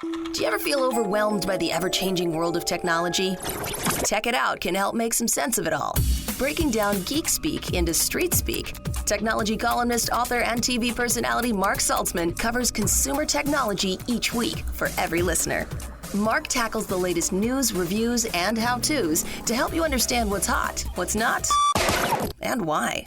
Do you ever feel overwhelmed by the ever-changing world of technology? Tech It Out can help make some sense of it all. Breaking down geek speak into street speak, technology columnist, author, and TV personality Mark Saltzman covers consumer technology each week for every listener. Mark tackles the latest news, reviews, and how-tos to help you understand what's hot, what's not, and why.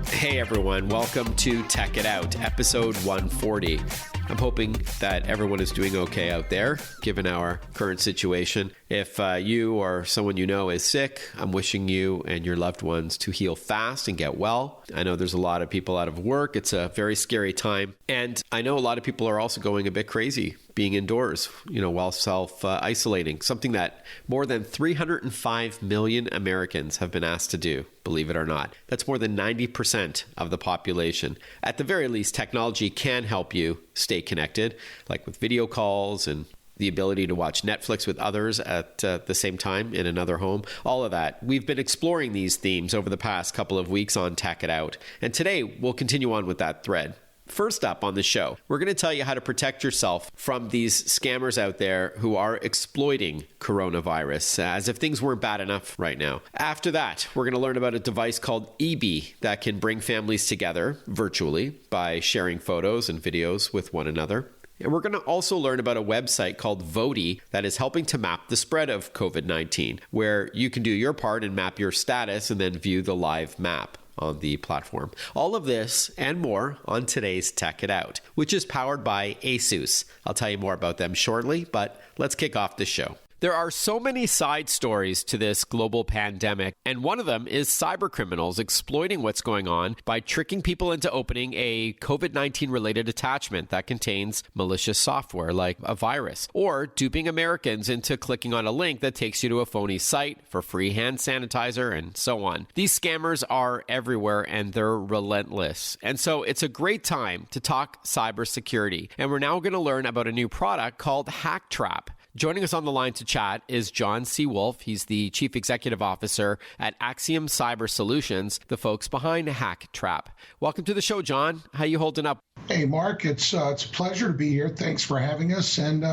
Hey everyone, welcome to Tech It Out, episode 140. I'm hoping that everyone is doing okay out there, given our current situation. If you or someone you know is sick, I'm wishing you and your loved ones to heal fast and get well. I know there's a lot of people out of work. It's a very scary time. And I know a lot of people are also going a bit crazy being indoors, while self-isolating, something that more than 305 million Americans have been asked to do, believe it or not. That's more than 90% of the population. At the very least, technology can help you stay connected, like with video calls and the ability to watch Netflix with others at the same time in another home, all of that. We've been exploring these themes over the past couple of weeks on Tech It Out, and today we'll continue on with that thread. First up on the show, we're going to tell you how to protect yourself from these scammers out there who are exploiting coronavirus, as if things weren't bad enough right now. After that, we're going to learn about a device called Eebee that can bring families together virtually by sharing photos and videos with one another. And we're going to also learn about a website called Voti that is helping to map the spread of COVID-19, where you can do your part and map your status and then view the live map on the platform. All of this and more on today's Tech It Out, which is powered by ASUS. I'll tell you more about them shortly, but let's kick off the show. There are so many side stories to this global pandemic, and one of them is cybercriminals exploiting what's going on by tricking people into opening a COVID-19 related attachment that contains malicious software like a virus, or duping Americans into clicking on a link that takes you to a phony site for free hand sanitizer and so on. These scammers are everywhere and they're relentless. And so it's a great time to talk cybersecurity. And we're now going to learn about a new product called HackTrap. Joining us on the line to chat is John C. Wolf. He's the Chief Executive Officer at Axiom Cyber Solutions, the folks behind HackTrap. Welcome to the show, John. How you holding up? Hey, Mark. It's a pleasure to be here. Thanks for having us, and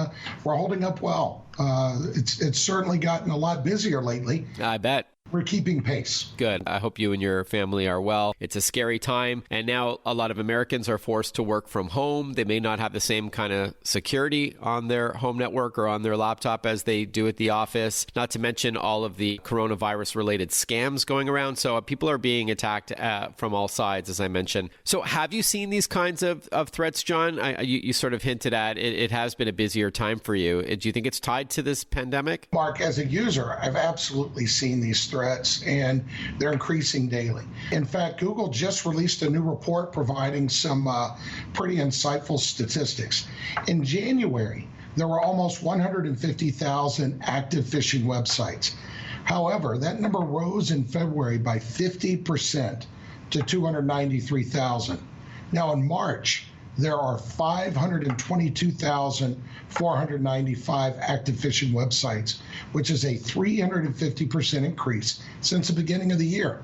we're holding up well. It's certainly gotten a lot busier lately. I bet. We're keeping pace. Good. I hope you and your family are well. It's a scary time, and now a lot of Americans are forced to work from home. They may not have the same kind of security on their home network or on their laptop as they do at the office, not to mention all of the coronavirus-related scams going around. So people are being attacked from all sides, as I mentioned. So have you seen these kinds of threats, John? You sort of hinted at it has been a busier time for you. Do you think it's tied to this pandemic? Mark, as a user, I've absolutely seen these threats, and they're increasing daily. In fact, Google just released a new report providing some pretty insightful statistics. In January, there were almost 150,000 active phishing websites. However, that number rose in February by 50% to 293,000. Now in March, there are 522,495 active phishing websites, which is a 350% increase since the beginning of the year.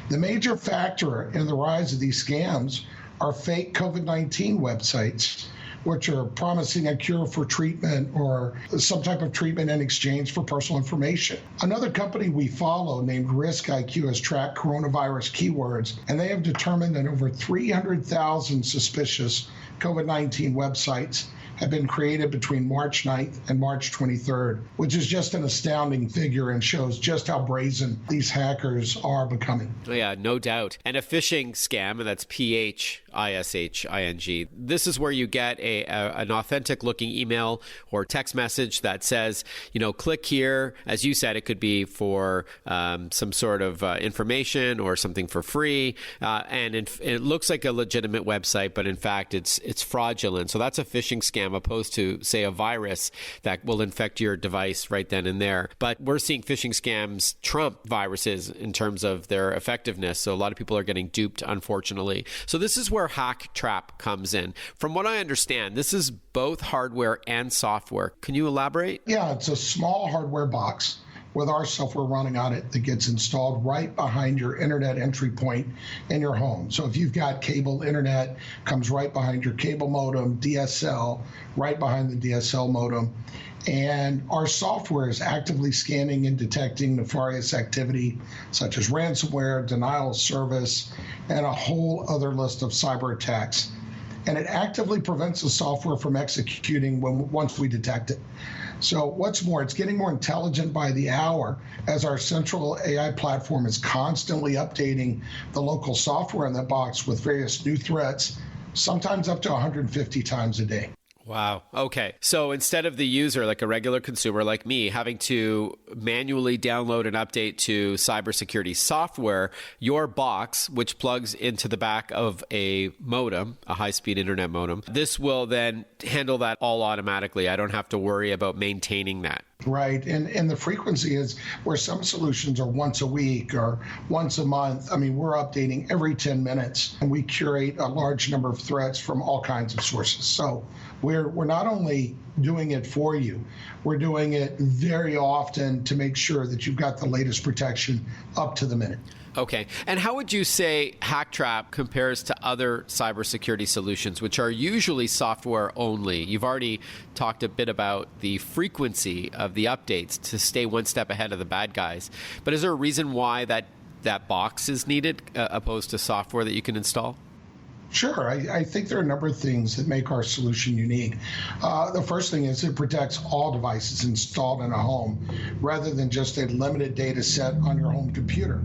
The major factor in the rise of these scams are fake COVID-19 websites, which are promising a cure for treatment or some type of treatment in exchange for personal information. Another company we follow named RiskIQ has tracked coronavirus keywords, and they have determined that over 300,000 suspicious COVID-19 websites have been created between March 9th and March 23rd, which is just an astounding figure and shows just how brazen these hackers are becoming. Yeah, no doubt. And a phishing scam, and that's PHISHING. This is where you get an authentic looking email or text message that says, click here. As you said, it could be for some sort of information or something for free. And it looks like a legitimate website, but in fact, it's fraudulent. So that's a phishing scam, opposed to, say, a virus that will infect your device right then and there. But we're seeing phishing scams trump viruses in terms of their effectiveness. So a lot of people are getting duped, unfortunately. So this is where HackTrap comes in. From what I understand, this is both hardware and software. Can you elaborate? Yeah, it's a small hardware box with our software running on it that gets installed right behind your internet entry point in your home. So if you've got cable internet, comes right behind your cable modem, DSL, right behind the DSL modem. And our software is actively scanning and detecting nefarious activity such as ransomware, denial of service, and a whole other list of cyber attacks. And it actively prevents the software from executing once we detect it. So what's more, it's getting more intelligent by the hour as our central AI platform is constantly updating the local software in that box with various new threats, sometimes up to 150 times a day. Wow. Okay. So instead of the user, like a regular consumer like me, having to manually download and update to cybersecurity software, your box, which plugs into the back of a modem, a high-speed internet modem, this will then handle that all automatically. I don't have to worry about maintaining that. Right. And the frequency is where some solutions are once a week or once a month. I mean, we're updating every 10 minutes, and we curate a large number of threats from all kinds of sources. So we're not only doing it for you, we're doing it very often to make sure that you've got the latest protection up to the minute. Okay. And how would you say HackTrap compares to other cybersecurity solutions, which are usually software only? You've already talked a bit about the frequency of the updates to stay one step ahead of the bad guys. But is there a reason why that box is needed opposed to software that you can install? Sure. I think there are a number of things that make our solution unique. The first thing is it protects all devices installed in a home rather than just a limited data set on your home computer.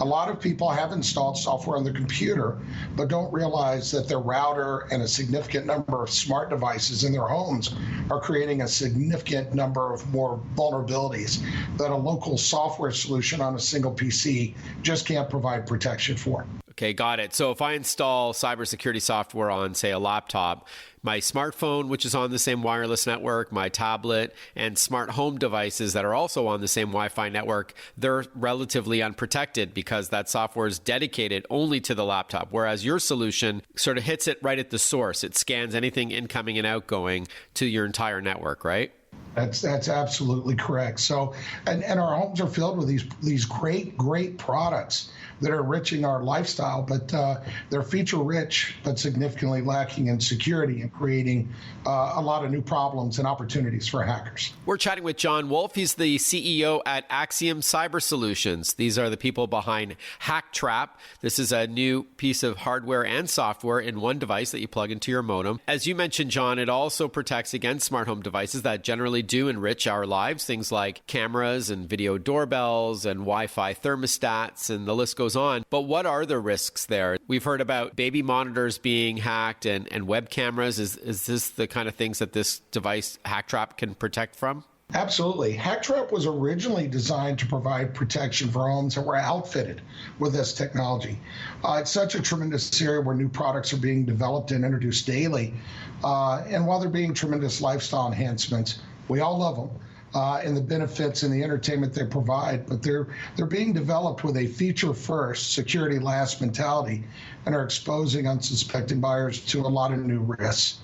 A lot of people have installed software on their computer, but don't realize that their router and a significant number of smart devices in their homes are creating a significant number of more vulnerabilities that a local software solution on a single PC just can't provide protection for. Okay, got it. So if I install cybersecurity software on, say, a laptop, my smartphone, which is on the same wireless network, my tablet, and smart home devices that are also on the same Wi-Fi network, they're relatively unprotected because that software is dedicated only to the laptop, whereas your solution sort of hits it right at the source. It scans anything incoming and outgoing to your entire network, right? That's absolutely correct. So, and our homes are filled with these great products that are enriching our lifestyle, but they're feature rich, but significantly lacking in security and creating a lot of new problems and opportunities for hackers. We're chatting with John Wolf. He's the CEO at Axiom Cyber Solutions. These are the people behind HackTrap. This is a new piece of hardware and software in one device that you plug into your modem. As you mentioned, John, it also protects against smart home devices that generally do enrich our lives, things like cameras and video doorbells and Wi-Fi thermostats, and the list goes on. But what are the risks there? We've heard about baby monitors being hacked and web cameras. Is this the kind of things that this device, HackTrap, can protect from? Absolutely. HackTrap was originally designed to provide protection for homes that were outfitted with this technology. It's such a tremendous area where new products are being developed and introduced daily. And while they're being tremendous lifestyle enhancements, we all love them. And the benefits and the entertainment they provide, but they're being developed with a feature-first, security-last mentality and are exposing unsuspecting buyers to a lot of new risks.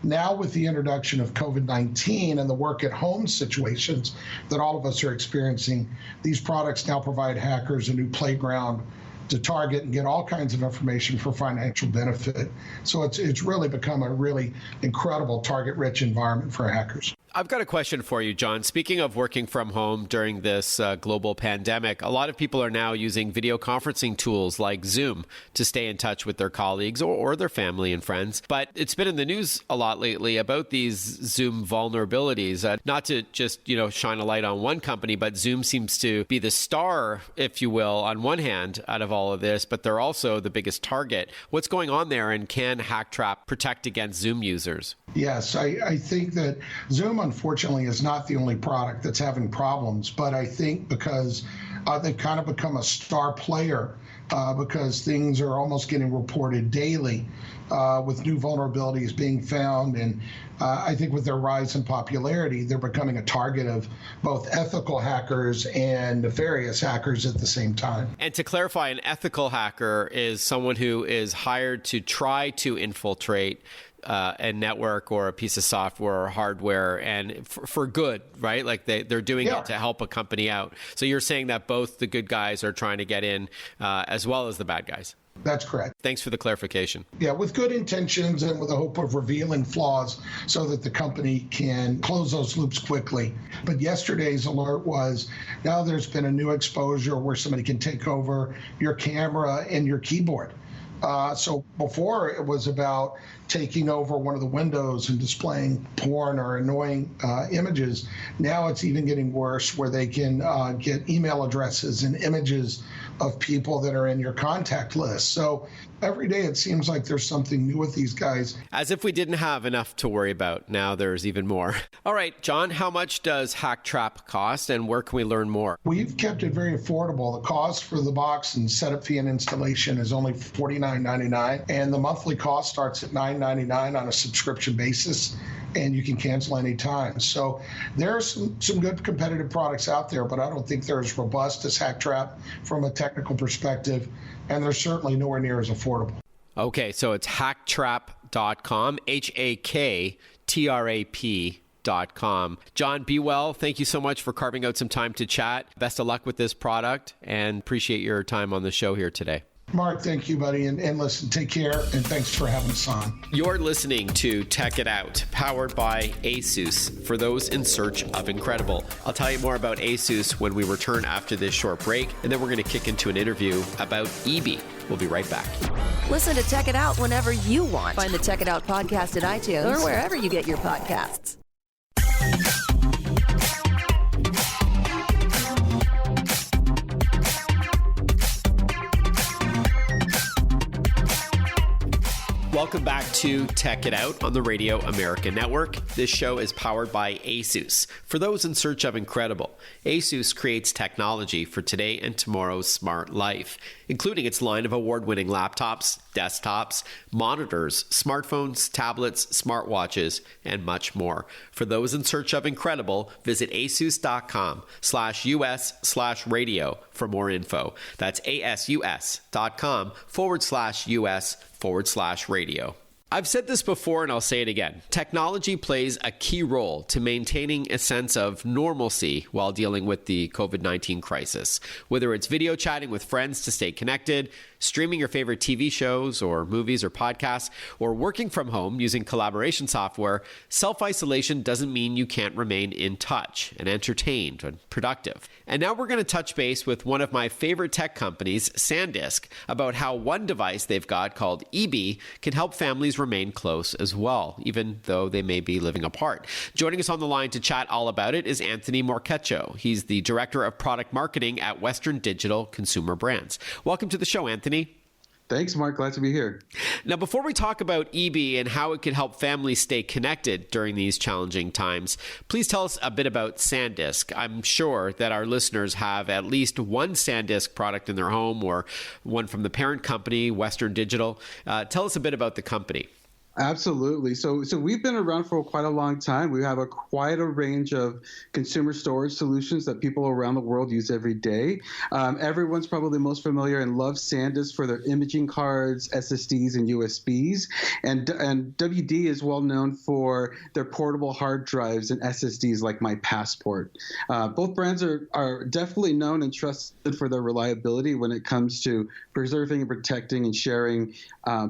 Now, with the introduction of COVID-19 and the work-at-home situations that all of us are experiencing, these products now provide hackers a new playground to target and get all kinds of information for financial benefit. So it's really become a really incredible target-rich environment for hackers. I've got a question for you, John. Speaking of working from home during this global pandemic, a lot of people are now using video conferencing tools like Zoom to stay in touch with their colleagues or their family and friends. But it's been in the news a lot lately about these Zoom vulnerabilities. Not to just, shine a light on one company, but Zoom seems to be the star, if you will, on one hand out of all of this, but they're also the biggest target. What's going on there, and can HackTrap protect against Zoom users? Yes, I think that Zoom, unfortunately, is not the only product that's having problems, but I think because they've kind of become a star player because things are almost getting reported daily with new vulnerabilities being found. And I think with their rise in popularity, they're becoming a target of both ethical hackers and nefarious hackers at the same time. And to clarify, an ethical hacker is someone who is hired to try to infiltrate a network or a piece of software or hardware, and for good, right? Like they're doing it to help a company out. So you're saying that both the good guys are trying to get in as well as the bad guys. That's correct. Thanks for the clarification. Yeah, with good intentions and with the hope of revealing flaws so that the company can close those loops quickly. But yesterday's alert was now there's been a new exposure where somebody can take over your camera and your keyboard. So before it was about taking over one of the windows and displaying porn or annoying images. Now it's even getting worse where they can get email addresses and images of people that are in your contact list. So every day it seems like there's something new with these guys. As if we didn't have enough to worry about. Now there's even more. All right, John, how much does HackTrap cost and where can we learn more? We've kept it very affordable. The cost for the box and setup fee and installation is only $49.99, and the monthly cost starts at $9.99 on a subscription basis, and you can cancel any time. So there are some good competitive products out there, but I don't think they're as robust as HackTrap from a technical perspective, and they're certainly nowhere near as affordable. Okay, so it's hacktrap.com, HAKTRAP.com. John, be well. Thank you so much for carving out some time to chat. Best of luck with this product, and appreciate your time on the show here today. Mark, thank you, buddy. And listen, take care, and thanks for having us on. You're listening to Tech It Out, powered by ASUS, for those in search of incredible. I'll tell you more about ASUS when we return after this short break, and then we're going to kick into an interview about EB. We'll be right back. Listen to Tech It Out whenever you want. Find the Tech It Out podcast at iTunes or wherever you get your podcasts. Welcome back to Tech It Out on the Radio America Network. This show is powered by ASUS. For those in search of incredible, ASUS creates technology for today and tomorrow's smart life, including its line of award-winning laptops, desktops, monitors, smartphones, tablets, smartwatches, and much more. For those in search of incredible, visit asus.com/US/radio for more info. That's asus.com/US/radio. I've said this before and I'll say it again. Technology plays a key role to maintaining a sense of normalcy while dealing with the COVID-19 crisis. Whether it's video chatting with friends to stay connected, streaming your favorite TV shows or movies or podcasts, or working from home using collaboration software, self-isolation doesn't mean you can't remain in touch and entertained and productive. And now we're going to touch base with one of my favorite tech companies, SanDisk, about how one device they've got called EB can help families remain close as well, even though they may be living apart. Joining us on the line to chat all about it is Anthony Morcaccio. He's the Director of Product Marketing at Western Digital Consumer Brands. Welcome to the show, Anthony. Thanks, Mark. Glad to be here. Now, before we talk about EB and how it can help families stay connected during these challenging times, please tell us a bit about SanDisk. I'm sure that our listeners have at least one SanDisk product in their home or one from the parent company, Western Digital. Tell us a bit about the company. Absolutely. So we've been around for quite a long time. We have quite a range of consumer storage solutions that people around the world use every day. Everyone's probably most familiar and loves SanDisk for their imaging cards, SSDs, and USBs. And WD is well known for their portable hard drives and SSDs like My Passport. Both brands are definitely known and trusted for their reliability when it comes to preserving and protecting and sharing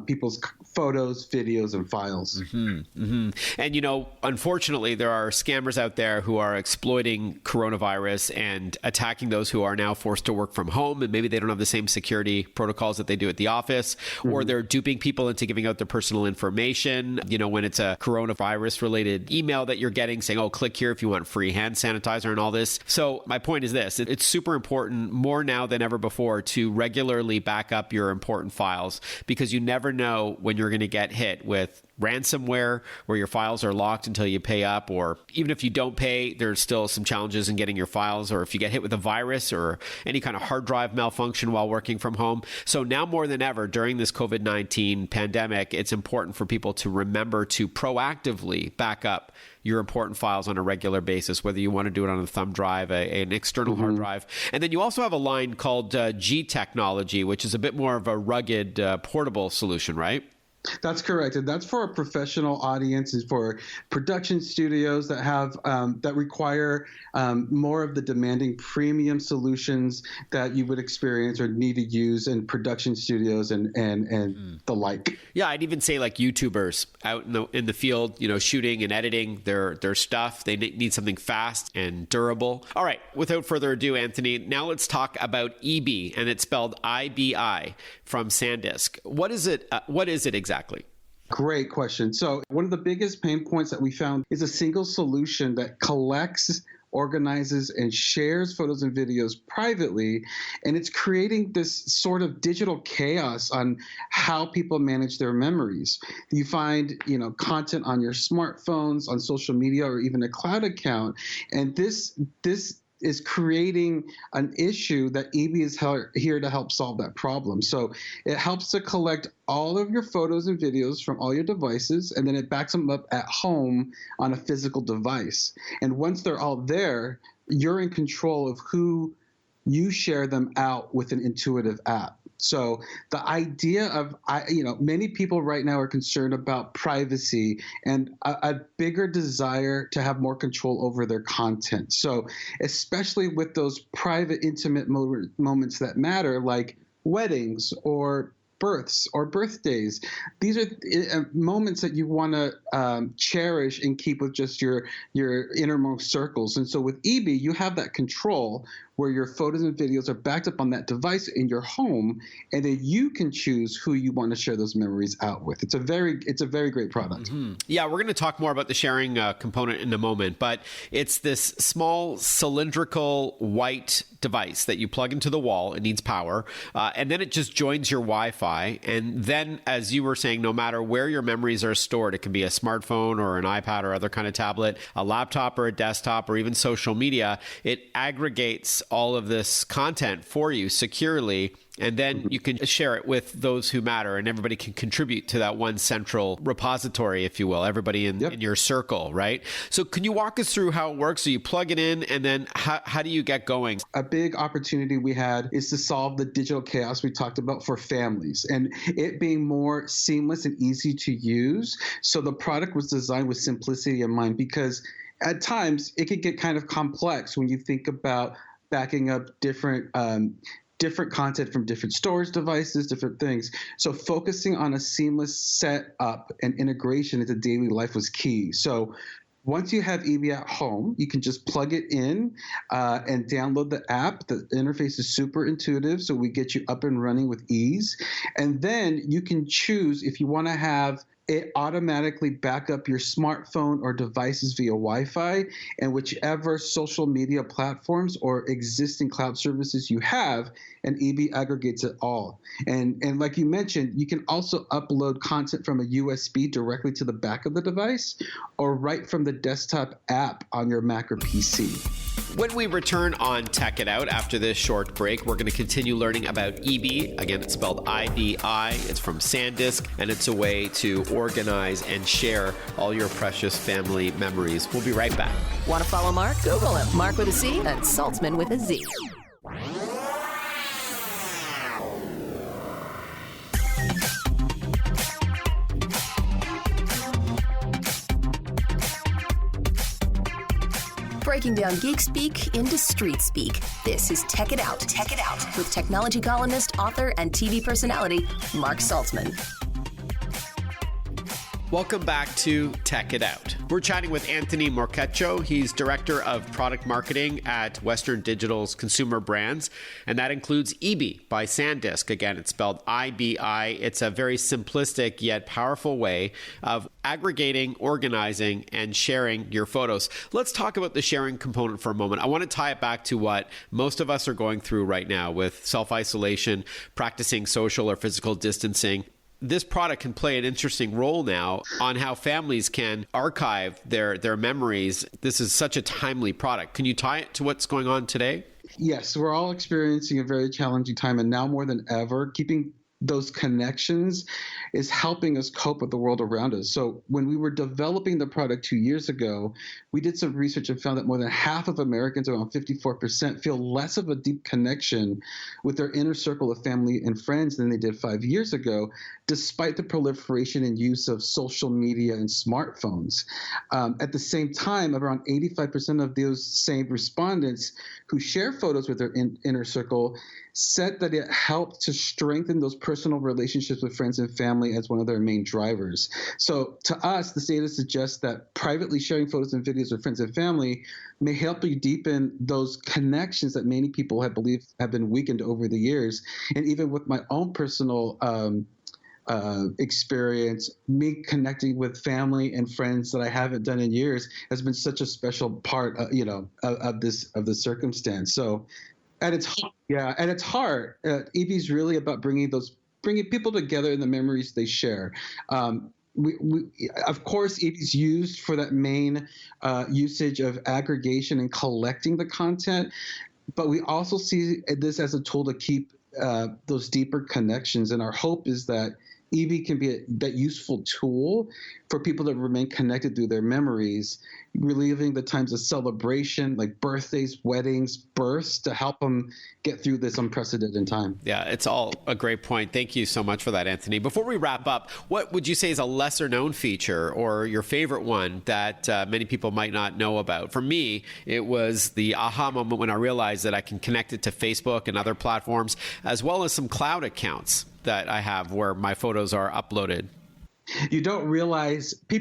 people's photos, videos, and files. Mm-hmm, mm-hmm. And, you know, unfortunately, there are scammers out there who are exploiting coronavirus and attacking those who are now forced to work from home, and maybe they don't have the same security protocols that they do at the office, or they're duping people into giving out their personal information. You know, when it's a coronavirus related email that you're getting saying, oh, click here if you want free hand sanitizer and all this. So my point is this, it's super important more now than ever before to regularly back up your important files, because you never know when you're going to get hit with ransomware where your files are locked until you pay up, or even if you don't pay, there's still some challenges in getting your files, or if you get hit with a virus or any kind of hard drive malfunction while working from home. So now more than ever during this COVID-19 pandemic, it's important for people to remember to proactively back up your important files on a regular basis, whether you want to do it on a thumb drive, an external hard drive. And then you also have a line called G Technology, which is a bit more of a rugged portable solution, right? That's correct, and that's for a professional audience, and for production studios that have that require more of the demanding premium solutions that you would experience or need to use in production studios and the like. Yeah, I'd even say like YouTubers out in the field, shooting and editing their stuff. They need something fast and durable. All right, without further ado, Anthony, now let's talk about Eebee, and it's spelled IBI from SanDisk. What is it? What is it exactly? Great question. So one of the biggest pain points that we found is a single solution that collects, organizes, and shares photos and videos privately. And it's creating this sort of digital chaos on how people manage their memories. You find, content on your smartphones, on social media, or even a cloud account. And this is creating an issue that Eebee is here to help solve that problem. So it helps to collect all of your photos and videos from all your devices, and then it backs them up at home on a physical device. And once they're all there, you're in control of who you share them out with an intuitive app. So the idea of, many people right now are concerned about privacy and a bigger desire to have more control over their content. So especially with those private, intimate moments that matter, like weddings or births or birthdays, these are moments that you want to cherish and keep with just your innermost circles. And so with Eebee, you have that control where your photos and videos are backed up on that device in your home, and then you can choose who you want to share those memories out with. It's a very great product. Mm-hmm. Yeah, we're going to talk more about the sharing component in a moment, but it's this small cylindrical white device that you plug into the wall. It needs power, and then it just joins your Wi-Fi. And then, as you were saying, no matter where your memories are stored, it can be a smartphone or an iPad or other kind of tablet, a laptop or a desktop, or even social media, it aggregates all of this content for you securely, and then you can share it with those who matter, and everybody can contribute to that one central repository, if you will, everybody in your circle, right? So can you walk us through how it works? So you plug it in, and then how do you get going? A big opportunity we had is to solve the digital chaos we talked about for families, and it being more seamless and easy to use. So the product was designed with simplicity in mind, because at times it could get kind of complex when you think about backing up different content from different storage devices, different things. So focusing on a seamless setup and integration into daily life was key. So once you have Eebee at home, you can just plug it in and download the app. The interface is super intuitive, so we get you up and running with ease. And then you can choose if you want to have it automatically back up your smartphone or devices via Wi-Fi, and whichever social media platforms or existing cloud services you have, and Eebee aggregates it all. And like you mentioned, you can also upload content from a USB directly to the back of the device, or right from the desktop app on your Mac or PC. When we return on Tech It Out after this short break, we're going to continue learning about Eebee. Again, it's spelled IBI. It's from SanDisk, and it's a way to organize and share all your precious family memories. We'll be right back. Want to follow Mark? Google him. Mark with a C and Saltzman with a Z. Breaking down geek speak into street speak. This is Tech It Out. Tech It Out with technology columnist, author, and TV personality Mark Saltzman. Welcome back to Tech It Out. We're chatting with Anthony Morcaccio. He's Director of Product Marketing at Western Digital's Consumer Brands, and that includes Eebee by SanDisk. Again, it's spelled IBI. It's a very simplistic yet powerful way of aggregating, organizing, and sharing your photos. Let's talk about the sharing component for a moment. I want to tie it back to what most of us are going through right now with self-isolation, practicing social or physical distancing. This product can play an interesting role now on how families can archive their memories. This is such a timely product. Can you tie it to what's going on today? Yes, we're all experiencing a very challenging time, and now more than ever, keeping those connections is helping us cope with the world around us. So when we were developing the product 2 years ago, we did some research and found that more than half of Americans, around 54%, feel less of a deep connection with their inner circle of family and friends than they did 5 years ago, despite the proliferation and use of social media and smartphones. At the same time, around 85% of those same respondents who share photos with their inner circle said that it helped to strengthen those personal relationships with friends and family as one of their main drivers. So to us, the data suggests that privately sharing photos and videos with friends and family may help you deepen those connections that many people have believed have been weakened over the years. And even with my own personal experience, me connecting with family and friends that I haven't done in years has been such a special part, of the circumstance. So, at its heart, EB is really about bringing people together in the memories they share. Of course, EB is used for that main usage of aggregation and collecting the content, but we also see this as a tool to keep those deeper connections. And our hope is that EB can be that useful tool for people to remain connected through their memories, reliving the times of celebration, like birthdays, weddings, births, to help them get through this unprecedented time. Yeah, it's all a great point. Thank you so much for that, Anthony. Before we wrap up, what would you say is a lesser known feature or your favorite one that many people might not know about? For me, it was the aha moment when I realized that I can connect it to Facebook and other platforms, as well as some cloud accounts that I have where my photos are uploaded. People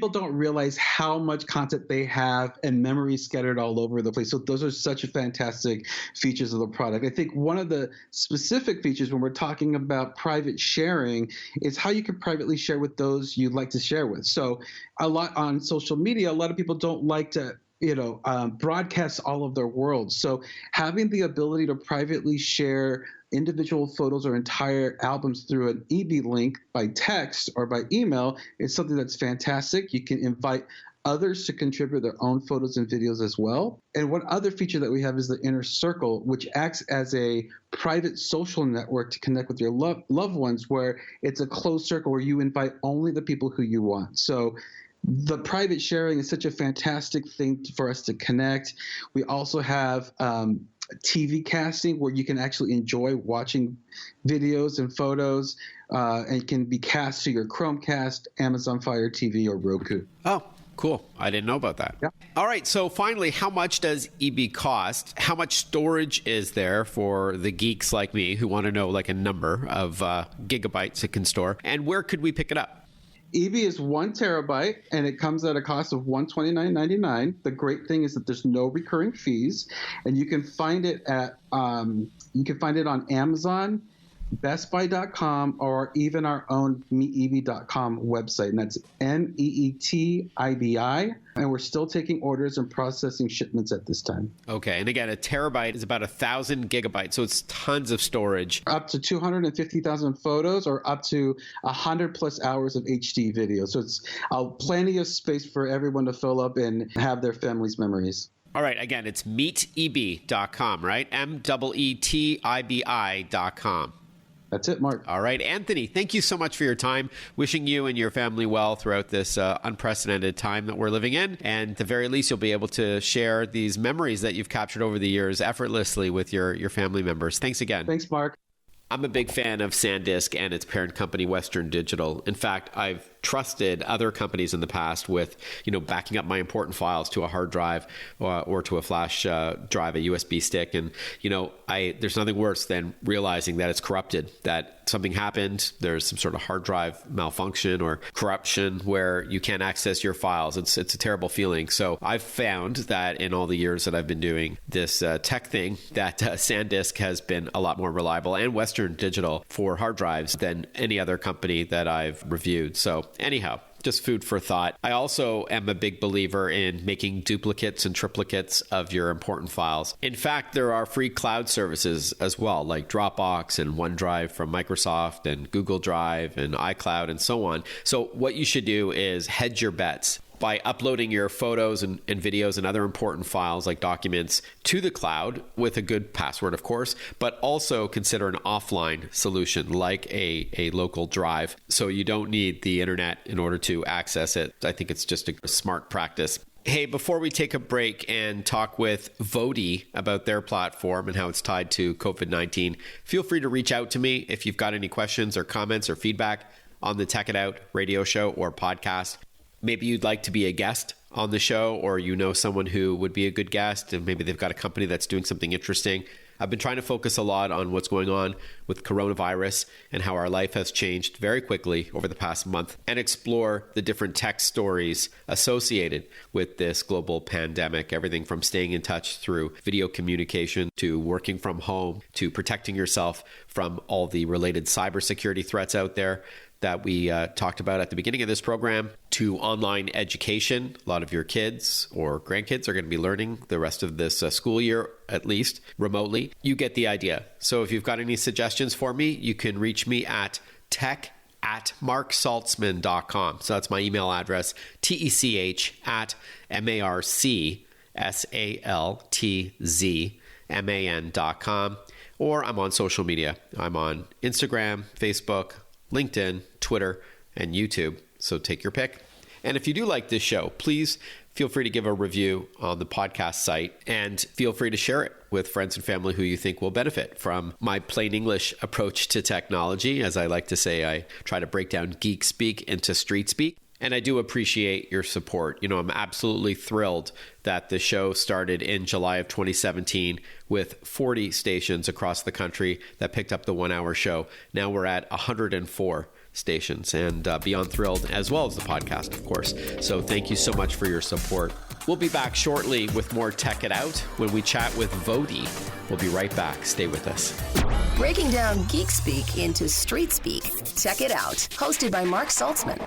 don't realize how much content they have and memories scattered all over the place. So those are such fantastic features of the product. I think one of the specific features when we're talking about private sharing is how you can privately share with those you'd like to share with. So a lot on social media, a lot of people don't like to broadcast all of their worlds. So having the ability to privately share individual photos or entire albums through an EB link by text or by email is something that's fantastic. You can invite others to contribute their own photos and videos as well. And one other feature that we have is the Inner Circle, which acts as a private social network to connect with your loved ones, where it's a closed circle where you invite only the people who you want. So the private sharing is such a fantastic thing for us to connect. We also have TV casting, where you can actually enjoy watching videos and photos, and can be cast to your Chromecast, Amazon Fire TV, or Roku. Oh, cool. I didn't know about that. Yeah. All right. So finally, how much does EB cost? How much storage is there for the geeks like me who want to know like a number of gigabytes it can store? And where could we pick it up? EB is 1 terabyte, and it comes at a cost of $129.99. The great thing is that there's no recurring fees, and you can find it on Amazon, BestBuy.com, or even our own meeteb.com website, and that's MEETIBI. And we're still taking orders and processing shipments at this time. Okay, and again, a terabyte is about 1,000 gigabytes, so it's tons of storage. Up to 250,000 photos, or up to 100 plus hours of HD video. So it's plenty of space for everyone to fill up and have their family's memories. All right, again, it's meeteb.com, right? MEETIBI.com. That's it, Mark. All right, Anthony, thank you so much for your time. Wishing you and your family well throughout this unprecedented time that we're living in. And at the very least, you'll be able to share these memories that you've captured over the years effortlessly with your family members. Thanks again. Thanks, Mark. I'm a big fan of SanDisk and its parent company, Western Digital. In fact, I've trusted other companies in the past with, backing up my important files to a hard drive or to a flash drive, a USB stick. And, there's nothing worse than realizing that it's corrupted, that something happened, there's some sort of hard drive malfunction or corruption where you can't access your files. It's a terrible feeling. So I've found that in all the years that I've been doing this tech thing, that SanDisk has been a lot more reliable, and Western Digital for hard drives than any other company that I've reviewed. So anyhow, just food for thought. I also am a big believer in making duplicates and triplicates of your important files. In fact, there are free cloud services as well, like Dropbox and OneDrive from Microsoft and Google Drive and iCloud and so on. So what you should do is hedge your bets. by uploading your photos and videos and other important files like documents to the cloud with a good password, of course, but also consider an offline solution like a local drive so you don't need the internet in order to access it. I think it's just a smart practice. Hey, before we take a break and talk with Voti about their platform and how it's tied to COVID-19, feel free to reach out to me if you've got any questions or comments or feedback on the Tech It Out radio show or podcast. Maybe you'd like to be a guest on the show, or you know someone who would be a good guest, and maybe they've got a company that's doing something interesting. I've been trying to focus a lot on what's going on with coronavirus and how our life has changed very quickly over the past month, and explore the different tech stories associated with this global pandemic. Everything from staying in touch through video communication to working from home to protecting yourself from all the related cybersecurity threats out there that we talked about at the beginning of this program, to online education. A lot of your kids or grandkids are going to be learning the rest of this school year, at least remotely. You get the idea. So if you've got any suggestions for me, you can reach me at tech@marksaltzman.com. So that's my email address, tech@marksaltzman.com. Or I'm on social media. I'm on Instagram, Facebook, LinkedIn, Twitter, and YouTube. So take your pick. And if you do like this show, please feel free to give a review on the podcast site, and feel free to share it with friends and family who you think will benefit from my plain English approach to technology. As I like to say, I try to break down geek speak into street speak. And I do appreciate your support. You know, I'm absolutely thrilled that the show started in July of 2017 with 40 stations across the country that picked up the 1 hour show. Now we're at 104 stations, and beyond thrilled, as well as the podcast, of course. So thank you so much for your support. We'll be back shortly with more Tech It Out when we chat with Voti. We'll be right back. Stay with us. Breaking down geek speak into street speak. Tech It Out, hosted by Mark Saltzman.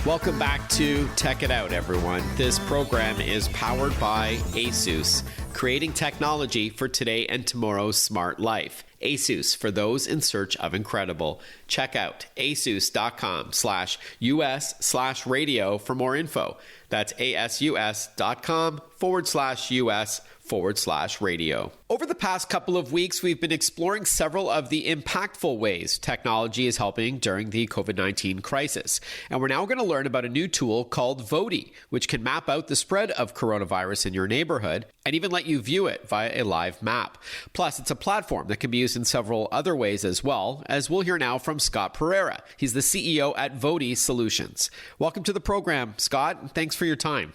Welcome back to Tech It Out, everyone. This program is powered by ASUS, creating technology for today and tomorrow's smart life. ASUS, for those in search of incredible. Check out asus.com/US/radio for more info. That's asus.com/US/radio. Over the past couple of weeks, we've been exploring several of the impactful ways technology is helping during the COVID-19 crisis. And we're now going to learn about a new tool called Voti, which can map out the spread of coronavirus in your neighborhood and even let you view it via a live map. Plus, it's a platform that can be used in several other ways as well, as we'll hear now from Scott Pereira. He's the CEO at Voti Solutions. Welcome to the program, Scott, and thanks for your time.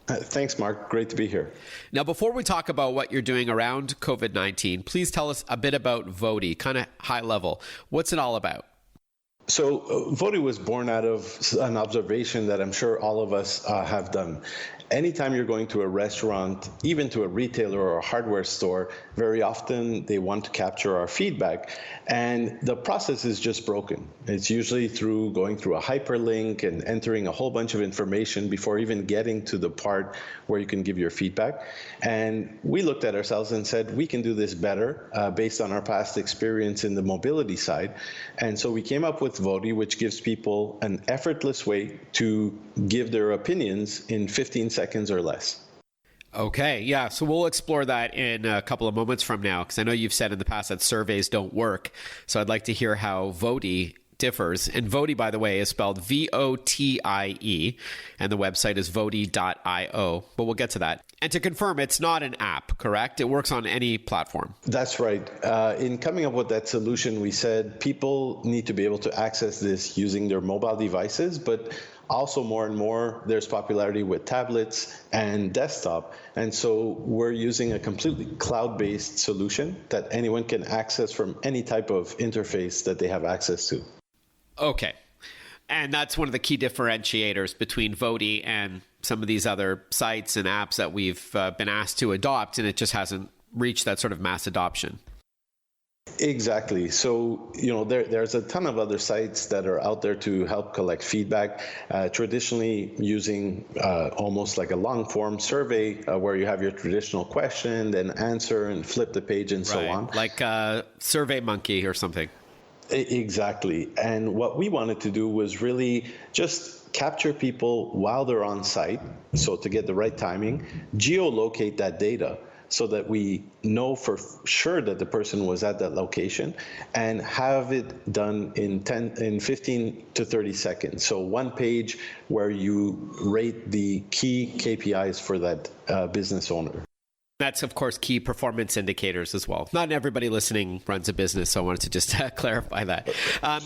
Thanks, Mark. Great to be here. Now, before we talk about what you're doing around COVID-19, please tell us a bit about Voti, kind of high level. What's it all about? So Voti was born out of an observation that I'm sure all of us have done. Anytime you're going to a restaurant, even to a retailer or a hardware store, very often they want to capture our feedback, and the process is just broken. It's usually through going through a hyperlink and entering a whole bunch of information before even getting to the part where you can give your feedback. And we looked at ourselves and said, we can do this better based on our past experience in the mobility side. And so we came up with Voti, which gives people an effortless way to give their opinions in 15 seconds or less. Okay, yeah, so we'll explore that in a couple of moments from now, because I know you've said in the past that surveys don't work. So I'd like to hear how Voti differs. And Voti, by the way, is spelled VOTIE, and the website is voti.io, but we'll get to that. And to confirm, it's not an app, correct? It works on any platform. That's right. In coming up with that solution, we said people need to be able to access this using their mobile devices, but also more and more there's popularity with tablets and desktop. And so we're using a completely cloud-based solution that anyone can access from any type of interface that they have access to. Okay. And that's one of the key differentiators between Voti and some of these other sites and apps that we've been asked to adopt, and it just hasn't reached that sort of mass adoption. Exactly. So, there's a ton of other sites that are out there to help collect feedback, traditionally using almost like a long form survey where you have your traditional question, then answer and flip the page and so on. Like SurveyMonkey or something. Exactly. And what we wanted to do was really just capture people while they're on site. So to get the right timing, geolocate that data, so that we know for sure that the person was at that location, and have it done in 15 to 30 seconds. So one page where you rate the key KPIs for that business owner. That's, of course, key performance indicators as well. Not everybody listening runs a business, so I wanted to just clarify that.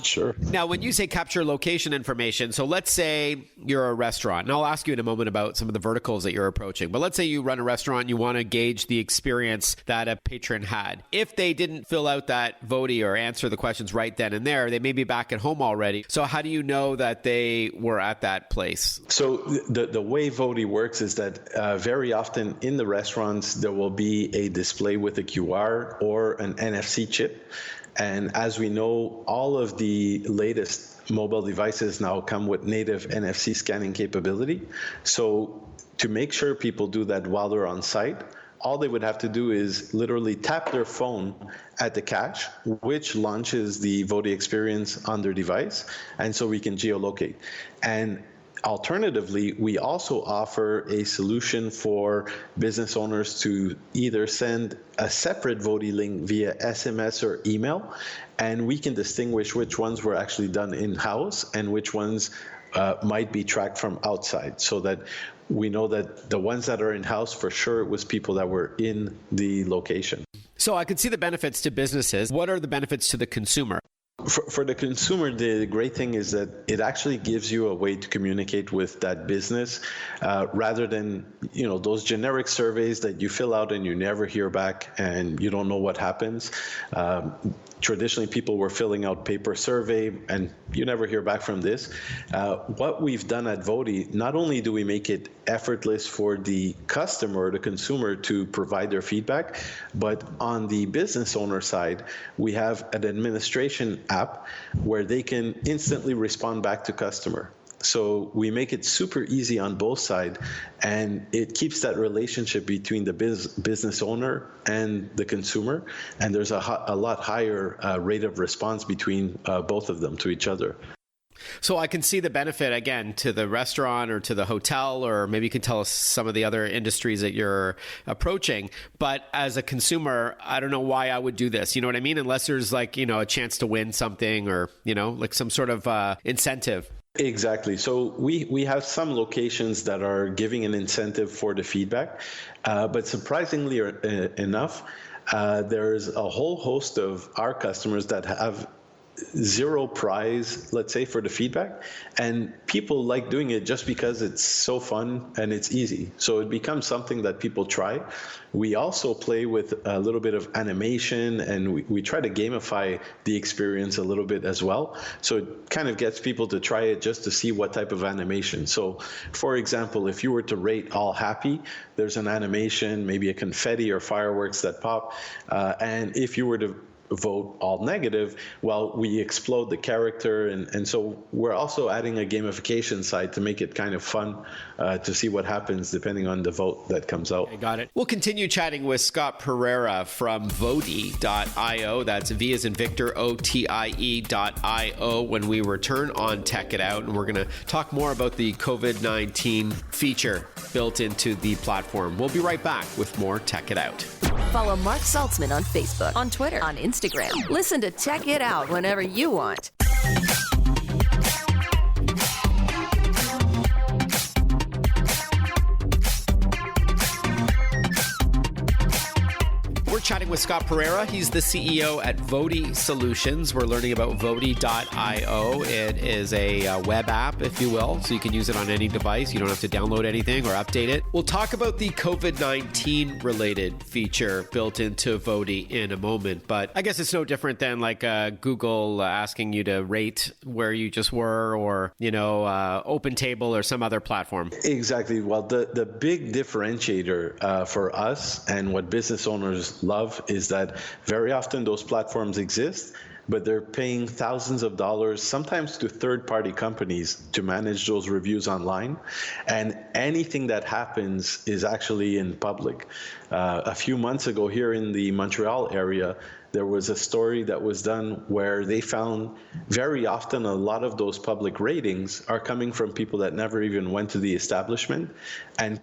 Sure. Now, when you say capture location information, so let's say you're a restaurant, and I'll ask you in a moment about some of the verticals that you're approaching, but let's say you run a restaurant and you want to gauge the experience that a patron had. If they didn't fill out that Voti or answer the questions right then and there, they may be back at home already. So how do you know that they were at that place? So the way Voti works is that very often in the restaurants, there will be a display with a QR or an NFC chip. And as we know, all of the latest mobile devices now come with native NFC scanning capability. So to make sure people do that while they're on site, all they would have to do is literally tap their phone at the cache, which launches the Voti experience on their device. And so we can geolocate. And alternatively, we also offer a solution for business owners to either send a separate Voti link via SMS or email, and we can distinguish which ones were actually done in-house and which ones might be tracked from outside, so that we know that the ones that are in-house, for sure, it was people that were in the location. So I could see the benefits to businesses. What are the benefits to the consumer? For the consumer, the great thing is that it actually gives you a way to communicate with that business rather than, those generic surveys that you fill out and you never hear back and you don't know what happens. Traditionally, people were filling out paper survey and you never hear back from this. What we've done at Voti, not only do we make it effortless for the customer, the consumer, to provide their feedback, but on the business owner side, we have an administration app where they can instantly respond back to customer. So we make it super easy on both sides, and it keeps that relationship between the business owner and the consumer, and there's a lot higher rate of response between both of them to each other. So I can see the benefit, again, to the restaurant or to the hotel, or maybe you can tell us some of the other industries that you're approaching. But as a consumer, I don't know why I would do this. You know what I mean? Unless there's a chance to win something or, like some sort of incentive. Exactly. So we have some locations that are giving an incentive for the feedback, but surprisingly enough, there's a whole host of our customers that have zero prize, let's say, for the feedback, and people like doing it just because it's so fun and it's easy. So it becomes something that people try. We also play with a little bit of animation, and we try to gamify the experience a little bit as well. So it kind of gets people to try it just to see what type of animation. So for example, if you were to rate all happy, there's an animation, maybe a confetti or fireworks that pop. And if you were to vote all negative, well, we explode the character. And so we're also adding a gamification side to make it kind of fun to see what happens depending on the vote that comes out. I got it. We'll continue chatting with Scott Pereira from Voti.io. That's V as in Victor, OTIE.io when we return on Tech It Out. And we're going to talk more about the COVID-19 feature built into the platform. We'll be right back with more Tech It Out. Follow Mark Saltzman on Facebook, on Twitter, on Instagram. Listen to Tech It Out whenever you want. We're chatting with Scott Pereira. He's the CEO at Voti Solutions. We're learning about Voti.io. It is a web app, if you will, so you can use it on any device. You don't have to download anything or update it. We'll talk about the COVID-19 related feature built into Voti in a moment, but I guess it's no different than Google asking you to rate where you just were, or, OpenTable or some other platform. Exactly. Well, the big differentiator for us, and what business owners love love is that very often those platforms exist, but they're paying thousands of dollars, sometimes to third-party companies, to manage those reviews online. And anything that happens is actually in public. A few months ago here in the Montreal area, there was a story that was done where they found very often a lot of those public ratings are coming from people that never even went to the establishment, and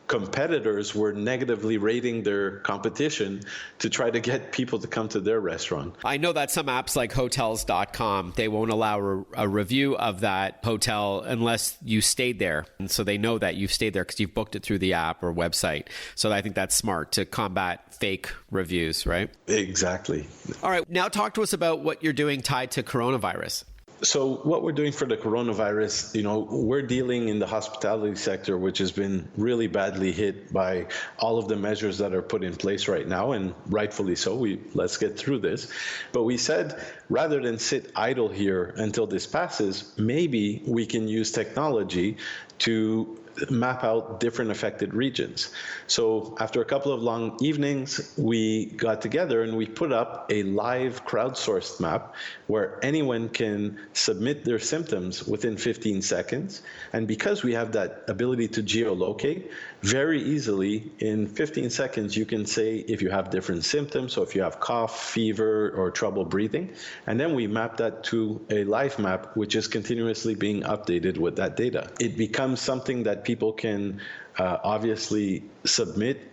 competitors were negatively rating their competition to try to get people to come to their restaurant. I know that some apps like Hotels.com, they won't allow a review of that hotel unless you stayed there. And so they know that you've stayed there because you've booked it through the app or website. So I think that's smart to combat fake reviews, right? Exactly. All right. Now talk to us about what you're doing tied to coronavirus. So what we're doing for the coronavirus, we're dealing in the hospitality sector, which has been really badly hit by all of the measures that are put in place right now, and rightfully so. Let's get through this. But we said, rather than sit idle here until this passes, maybe we can use technology to map out different affected regions. So after a couple of long evenings, we got together and we put up a live crowdsourced map where anyone can submit their symptoms within 15 seconds. And because we have that ability to geolocate, very easily in 15 seconds, you can say if you have different symptoms, so if you have cough, fever, or trouble breathing. And then we map that to a live map, which is continuously being updated with that data. It becomes something that people can obviously submit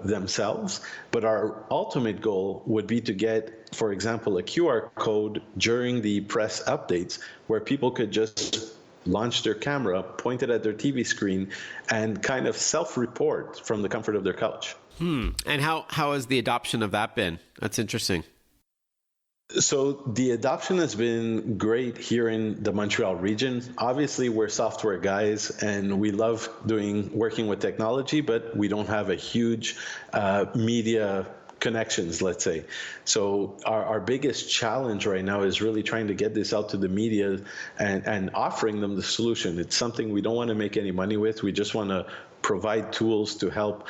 themselves, but our ultimate goal would be to get, for example, a QR code during the press updates where people could just launch their camera, point it at their TV screen, and kind of self-report from the comfort of their couch. And how has the adoption of that been? That's interesting. So the adoption has been great here in the Montreal region. Obviously, we're software guys and we love working with technology, but we don't have a huge media connections, let's say. So our biggest challenge right now is really trying to get this out to the media and offering them the solution. It's something we don't want to make any money with. We just want to provide tools to help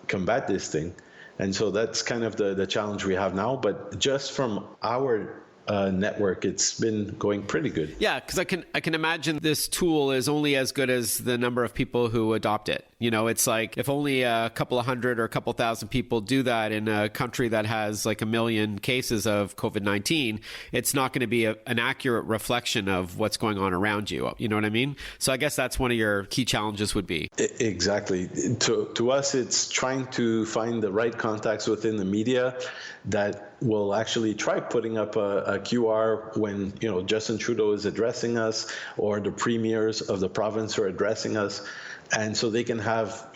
combat this thing. And so that's kind of the challenge we have now. But just from our network, it's been going pretty good. Yeah, because I can imagine this tool is only as good as the number of people who adopt it. It's like if only a couple of hundred or a couple thousand people do that in a country that has like 1 million cases of COVID-19, it's not going to be an accurate reflection of what's going on around you. You know what I mean? So I guess that's one of your key challenges would be. Exactly. To us, it's trying to find the right contacts within the media that will actually try putting up a QR when, Justin Trudeau is addressing us or the premiers of the province are addressing us. And so they can have,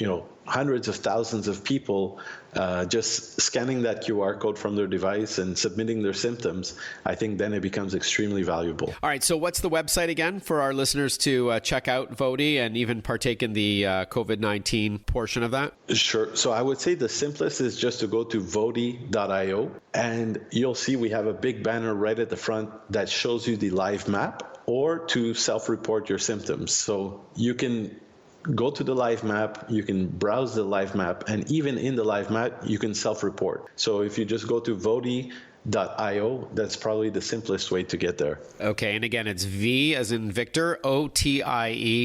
hundreds of thousands of people just scanning that QR code from their device and submitting their symptoms. I think then it becomes extremely valuable. All right. So what's the website again for our listeners to check out Voti and even partake in the COVID-19 portion of that? Sure. So I would say the simplest is just to go to voti.io and you'll see we have a big banner right at the front that shows you the live map or to self-report your symptoms. So you can go to the live map, you can browse the live map, and even in the live map, you can self-report. So if you just go to voti.io, that's probably the simplest way to get there. Okay, and again, it's V as in Victor, OTIE.io.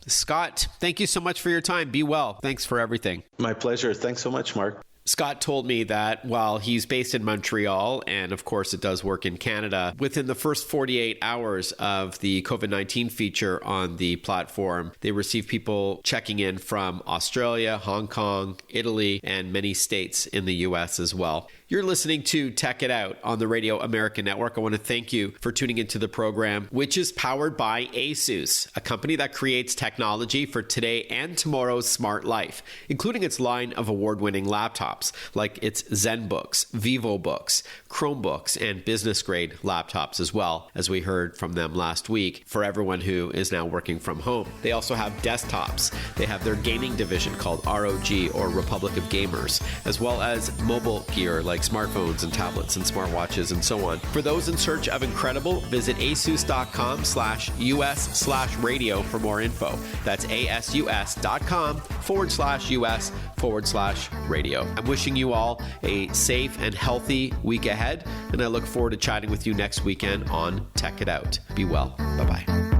Scott, thank you so much for your time. Be well. Thanks for everything. My pleasure. Thanks so much, Mark. Scott told me that while he's based in Montreal, and of course it does work in Canada, within the first 48 hours of the COVID-19 feature on the platform, they received people checking in from Australia, Hong Kong, Italy, and many states in the US as well. You're listening to Tech It Out on the Radio America Network. I want to thank you for tuning into the program, which is powered by ASUS, a company that creates technology for today and tomorrow's smart life, including its line of award-winning laptops, like its ZenBooks, VivoBooks, Chromebooks, and business-grade laptops as well, as we heard from them last week, for everyone who is now working from home. They also have desktops. They have their gaming division called ROG, or Republic of Gamers, as well as mobile gear like smartphones and tablets and smartwatches and so on. For those in search of incredible, visit asus.com/US/radio for more info. That's asus.com/US/radio. And I'm wishing you all a safe and healthy week ahead, and I look forward to chatting with you next weekend on Tech It Out. Be well. Bye-bye.